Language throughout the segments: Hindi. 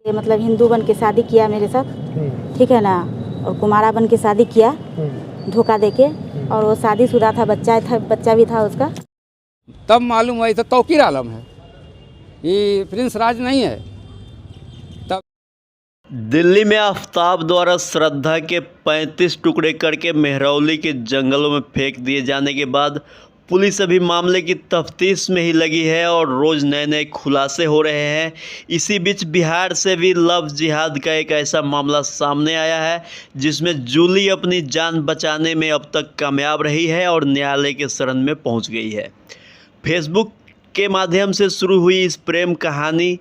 मतलब हिंदू बन के शादी किया मेरे साथ, ठीक है ना, और कुमारा बन के शादी किया धोखा देके, और वो शादीशुदा था, बच्चा भी था उसका। तब मालूम हुआ ये तो तौकीर आलम है, ये प्रिंस राज नहीं है। तब दिल्ली में आफ्ताब द्वारा श्रद्धा के 35 टुकड़े करके मेहरौली के जंगलों में फेंक दिए जाने के बाद पुलिस अभी मामले की तफ्तीश में ही लगी है और रोज़ नए नए खुलासे हो रहे हैं। इसी बीच बिहार से भी लव जिहाद का एक ऐसा मामला सामने आया है जिसमें जूली अपनी जान बचाने में अब तक कामयाब रही है और न्यायालय के शरण में पहुंच गई है। फेसबुक के माध्यम से शुरू हुई इस प्रेम कहानी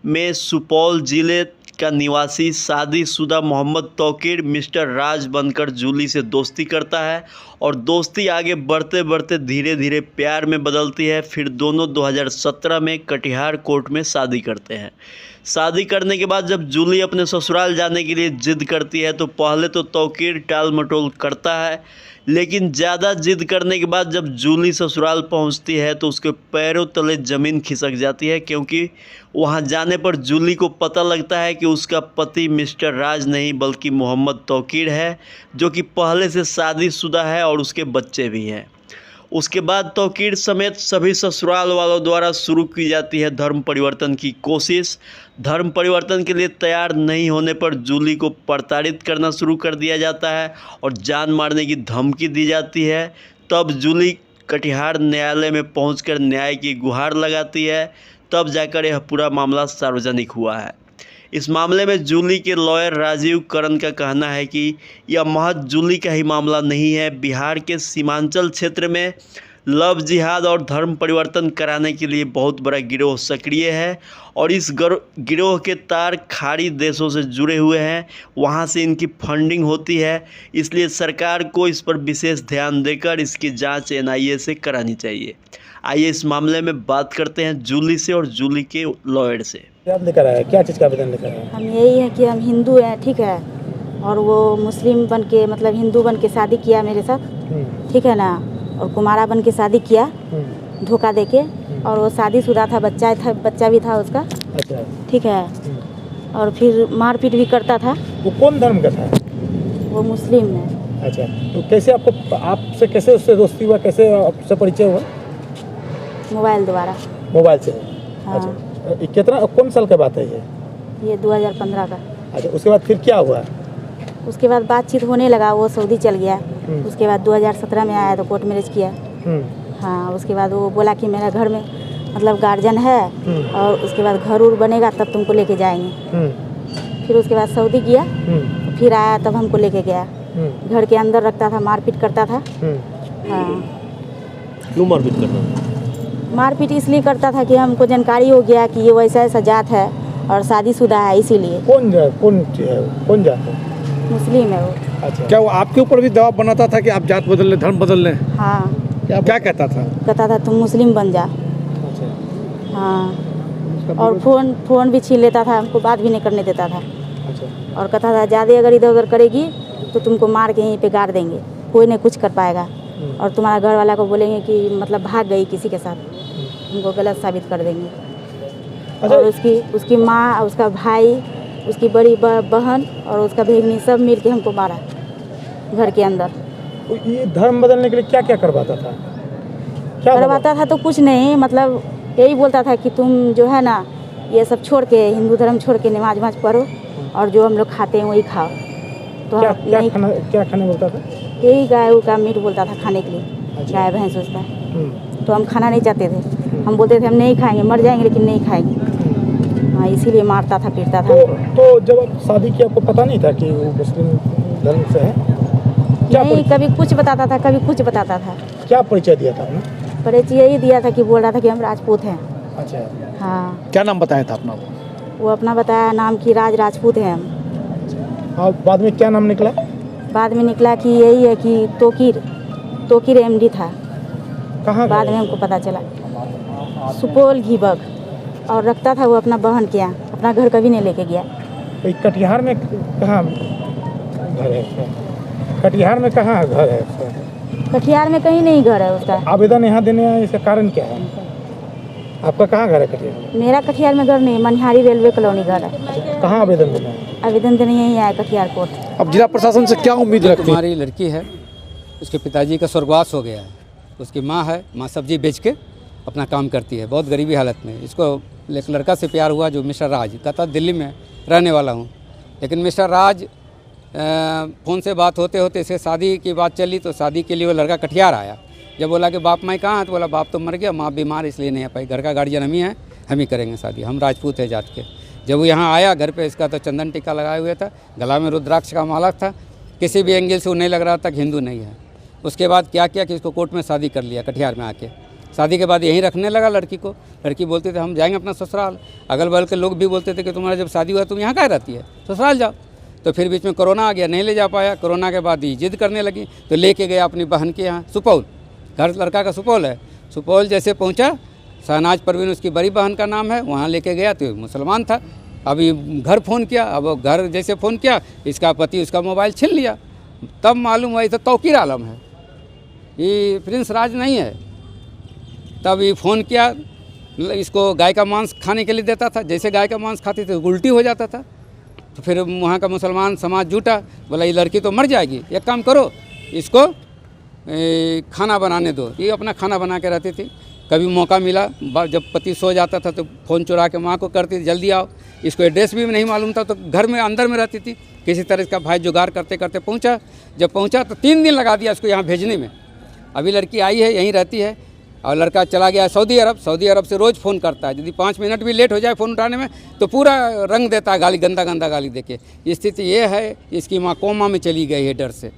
में सुपौल जिले का निवासी शादीशुदा मोहम्मद तौकीर मिस्टर राज बनकर जूली से दोस्ती करता है और दोस्ती आगे बढ़ते बढ़ते धीरे धीरे प्यार में बदलती है। फिर दोनों 2017 में कटिहार कोर्ट में शादी करते हैं। शादी करने के बाद जब जूली अपने ससुराल जाने के लिए जिद करती है तो पहले तो तौकीर टाल मटोल करता है, लेकिन ज़्यादा जिद करने के बाद जब जूली ससुराल पहुंचती है तो उसके पैरों तले ज़मीन खिसक जाती है, क्योंकि वहां जाने पर जूली को पता लगता है कि उसका पति मिस्टर राज नहीं बल्कि मोहम्मद तौकीर है, जो कि पहले से शादीशुदा है और उसके बच्चे भी हैं। उसके बाद तौकीर समेत सभी ससुराल वालों द्वारा शुरू की जाती है धर्म परिवर्तन की कोशिश। धर्म परिवर्तन के लिए तैयार नहीं होने पर जूली को प्रताड़ित करना शुरू कर दिया जाता है और जान मारने की धमकी दी जाती है। तब जूली कटिहार न्यायालय में पहुंचकर न्याय की गुहार लगाती है। तब जाकर यह पूरा मामला सार्वजनिक हुआ है। इस मामले में जूली के लॉयर राजीव करण का कहना है कि यह महज जूली का ही मामला नहीं है। बिहार के सीमांचल क्षेत्र में लव जिहाद और धर्म परिवर्तन कराने के लिए बहुत बड़ा गिरोह सक्रिय है और इस गिरोह के तार खाड़ी देशों से जुड़े हुए हैं, वहां से इनकी फंडिंग होती है। इसलिए सरकार को इस पर विशेष ध्यान देकर इसकी जांच NIA से करानी चाहिए। आइए इस मामले में बात करते हैं जूली से और जूली के लॉयर से। क्या लेकर आया, क्या चीज़ का आवेदन लेकर आया? हम यही है कि हम हिंदू हैं, ठीक है, और वो मुस्लिम बन के मतलब हिंदू बन के शादी किया मेरे साथ, ठीक है ना, और कुमारा बन के शादी किया धोखा देके, और वो शादीशुदा था, बच्चा भी था उसका। अच्छा, ठीक है, और फिर मारपीट भी करता था। वो कौन धर्म का था? वो मुस्लिम है। अच्छा, तो कैसे आपसे कैसे उससे दोस्ती हुआ, कैसे आपसे परिचय हुआ? मोबाइल द्वारा। मोबाइल से? हाँ। अच्छा, कितना कौन साल का बात है ये? 2015 का। अच्छा, उसके बाद फिर क्या हुआ? उसके बाद बातचीत होने लगा, वो सऊदी चल गया। उसके बाद 2017 में आया तो कोर्ट मैरिज किया। हाँ, उसके बाद वो बोला कि मेरा घर में मतलब गार्जियन है और उसके बाद घर उर बनेगा तब तुमको लेके जाएंगे। फिर उसके बाद सऊदी गया, फिर आया तब हमको लेके गया। घर के अंदर रखता था, मारपीट करता था। हाँ। क्यों मारपीट करता था? मारपीट इसलिए करता था कि हमको जानकारी हो गया कि ये वैसा ऐसा जात है और शादीशुदा है, इसीलिए। कौन जात है? मुस्लिम है वो। अच्छा, क्या वो आपके ऊपर भी दबाव बनाता था कि आप जात बदल लें, धर्म बदल लें? हाँ। क्या कहता था? कहता था तुम मुस्लिम बन जा। अच्छा। हाँ, और फ़ोन भी छीन लेता था, हमको बात भी नहीं करने देता था। अच्छा। और कहता था ज़्यादा अगर इधर उधर करेगी तो तुमको मार के यहीं पे गाड़ देंगे, कोई नहीं कुछ कर पाएगा, और तुम्हारा घर वाला को बोलेंगे कि मतलब भाग गई किसी के साथ, तुमको गलत साबित कर देंगे। अच्छा। और उसकी माँ, उसका भाई, उसकी बड़ी बहन और उसका भेगनी सब मिल के हमको मारा घर के अंदर। तो ये धर्म बदलने के लिए क्या क्या करवाता था? करवाता था तो कुछ नहीं, मतलब यही बोलता था कि तुम जो है ना ये सब छोड़ के, हिंदू धर्म छोड़ के नमाज वमाज पढ़ो और जो हम लोग खाते हैं वही खाओ। तो क्या खाना बोलता था? यही गाय का मीट बोलता था खाने के लिए। अच्छा। गाय भैंस उसका। तो हम खाना नहीं चाहते थे, हम बोलते थे हम नहीं खाएंगे, मर जाएंगे लेकिन नहीं खाएंगे। हाँ, इसीलिए मारता था, पीटता था। तो जब आप शादी की आपको पता नहीं था कि वो मुस्लिम धर्म से है? नहीं, कभी कुछ बताता था, कभी कुछ बताता था। क्या परिचय दिया था आपने? परिचय यही दिया था कि बोल रहा था कि हम राजपूत हैं। अच्छा। हाँ। क्या नाम बताया था अपना? वो अपना बताया नाम कि राजपूत हैं हम। और बाद में क्या नाम निकला? बाद में निकला कि यही है कि तौकीर MD था। कहाँ? बाद में हमको पता चला सुपौल घीबक, और रखता था वो अपना बहन के यहाँ, अपना घर कभी नहीं लेके गया। तो कटिहार में कहाँ घर है उसका? कटिहार में कहाँ घर है उसका? कटिहार में कहीं नहीं घर है उसका। आवेदन यहाँ देने आए, इसका कारण क्या है? आपका कहाँ घर है कटिहार में? मेरा कटिहार में घर नहीं, मनिहारी रेलवे कॉलोनी घर है। कहाँ आवेदन देना है? आवेदन देने यहीं आया कटिहार कोर्ट। अब जिला प्रशासन से क्या उम्मीद रखती है? हमारी लड़की है, उसके पिताजी का स्वर्गवास हो गया है। उसकी माँ है, माँ सब्जी बेच के अपना काम करती है, बहुत गरीबी हालत में। इसको एक लड़का से प्यार हुआ जो मिस्टर राज, कहता दिल्ली में रहने वाला हूँ, लेकिन मिस्टर राज फ़ोन से बात होते होते इसे शादी की बात चली, तो शादी के लिए वो लड़का कटिहार आया। जब बोला कि बाप माई कहाँ है, तो बोला बाप तो मर गया, माँ बीमार इसलिए नहीं आ पाई, घर का गार्जियन हम ही हैं, हम ही करेंगे शादी, हम राजपूत है जात के। जब वो यहाँ आया घर पे, इसका तो चंदन टीका लगाए हुए था, गला में रुद्राक्ष का माला था, किसी भी एंगल से वो नहीं लग रहा था कि हिंदू नहीं है। उसके बाद क्या किया कि इसको कोर्ट में शादी कर लिया कटिहार में आके। शादी के बाद यहीं रखने लगा लड़की को। लड़की बोलती थी हम जाएंगे अपना ससुराल। अगल बगल के लोग भी बोलते थे कि तुम्हारा जब शादी हुआ तुम यहाँ क्या रहती है, ससुराल जाओ। तो फिर बीच में कोरोना आ गया, नहीं ले जा पाया। कोरोना के बाद ये जिद करने लगी, तो लेके गया अपनी बहन के यहाँ सुपौल, घर लड़का का सुपौल है। सुपौल जैसे पहुँचा, शहनाज परवीन उसकी बड़ी बहन का नाम है, वहाँ लेके गया तो मुसलमान था। अभी घर फ़ोन किया, अब घर जैसे फ़ोन किया, इसका पति उसका मोबाइल छीन लिया। तब मालूम हुआ ये तो तौकीर आलम है, ये प्रिंस राज नहीं है। तब ये फ़ोन किया, इसको गाय का मांस खाने के लिए देता था, जैसे गाय का मांस खाती थी उल्टी हो जाता था। तो फिर वहाँ का मुसलमान समाज जुटा, बोला ये लड़की तो मर जाएगी, एक काम करो इसको खाना बनाने दो। ये अपना खाना बना के रहती थी। कभी मौका मिला, जब पति सो जाता था तो फ़ोन चुरा के माँ को करती थी जल्दी आओ। इसको एड्रेस भी नहीं मालूम था, तो घर में अंदर में रहती थी। किसी तरह इसका भाई जुगाड़ करते करते पहुँचा। जब पहुँचा तो 3 दिन लगा दिया इसको यहाँ भेजने में। अभी लड़की आई है, यहीं रहती है, और लड़का चला गया सऊदी अरब। सऊदी अरब से रोज़ फ़ोन करता है, यदि 5 मिनट भी लेट हो जाए फ़ोन उठाने में तो पूरा रंग देता है, गाली, गंदा गंदा गाली देके। स्थिति ये है, इसकी माँ कोमा में चली गई है डर से।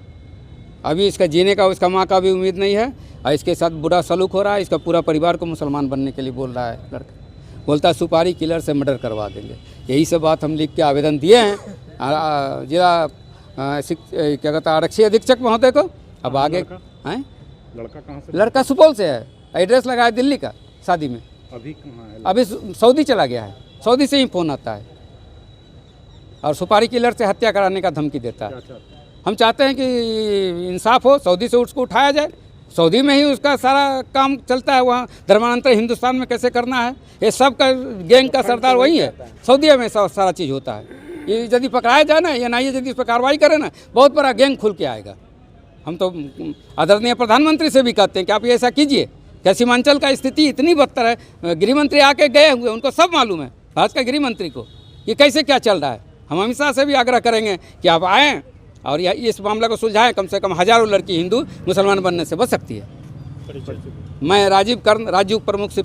अभी इसका जीने का उसका माँ का भी उम्मीद नहीं है, और इसके साथ बुरा सलूक हो रहा है। इसका पूरा परिवार को मुसलमान बनने के लिए बोल रहा है लड़का। बोलता है सुपारी किलर से मर्डर करवा देंगे। यही सब बात हम लिख के आवेदन दिए हैं जिला क्या कहता है आरक्षी अधीक्षक महोदय को। अब आगे हैं, लड़का कहाँ से? लड़का सुपौल से है, एड्रेस लगाया दिल्ली का, शादी में। अभी कहाँ है? अभी सऊदी चला गया है, सऊदी से ही फ़ोन आता है, और सुपारी किलर से हत्या कराने का धमकी देता है। हम चाहते हैं कि इंसाफ हो, सऊदी से उसको उठाया जाए। सऊदी में ही उसका सारा काम चलता है, वहाँ धर्मांतर हिंदुस्तान में कैसे करना है, ये सब का गैंग का सरदार वही है। सऊदी में सारा चीज़ होता है। ये यदि पकड़ाया जाए ना, NIA यदि इस पर कार्रवाई करे ना, बहुत बड़ा गैंग खुल के आएगा। हम तो आदरणीय प्रधानमंत्री से भी कहते हैं कि आप ये ऐसा कीजिए। क्या सीमांचल का स्थिति इतनी बदतर है, गृह मंत्री आके गए हुए, उनको सब मालूम है, भारत का गृह मंत्री को, कि कैसे क्या चल रहा है। हम अमित शाह से भी आग्रह करेंगे कि आप आएँ और इस मामले को सुलझाएं। कम से कम हज़ारों लड़की हिंदू मुसलमान बनने से बच सकती है। मैं राजीव कर्ण, राज्य प्रमुख से